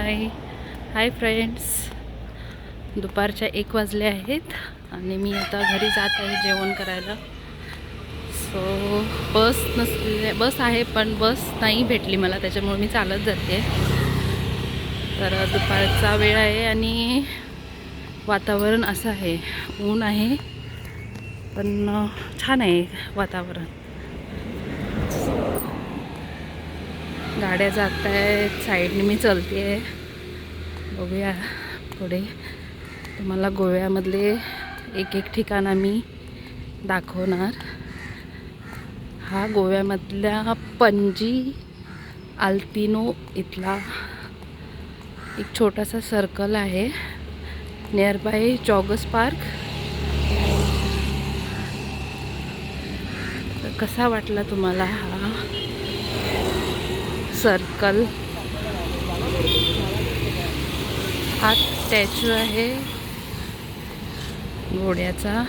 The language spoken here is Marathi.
हाय फ्रेंड्स, दुपारच्या 1 वाजले आहेत आणि मी आता घरी जात आहे जेवण करायला. सो बस आहे पण बस नाही भेटली मला, त्याच्यामुळे मी चालत जाते. तर दुपारचा वेळ आहे आणि वातावरण असं आहे, ऊन आहे पण छान आहे वातावरण. गाड्या जात आहेत, साईडने मी चलते आहे. बघूया पुढे तुम्हाला गोव्यामधले एक ठिकाण मी दाखवणार. हा गोव्यामधल्या पणजी अल्पिनो इथला एक छोटासा सर्कल आहे, नियर बाय जॉगर्स पार्क. तर कसा वाटला तुम्हाला हा सर्कल? हा स्टॅच्यू आहे घोड्याचा.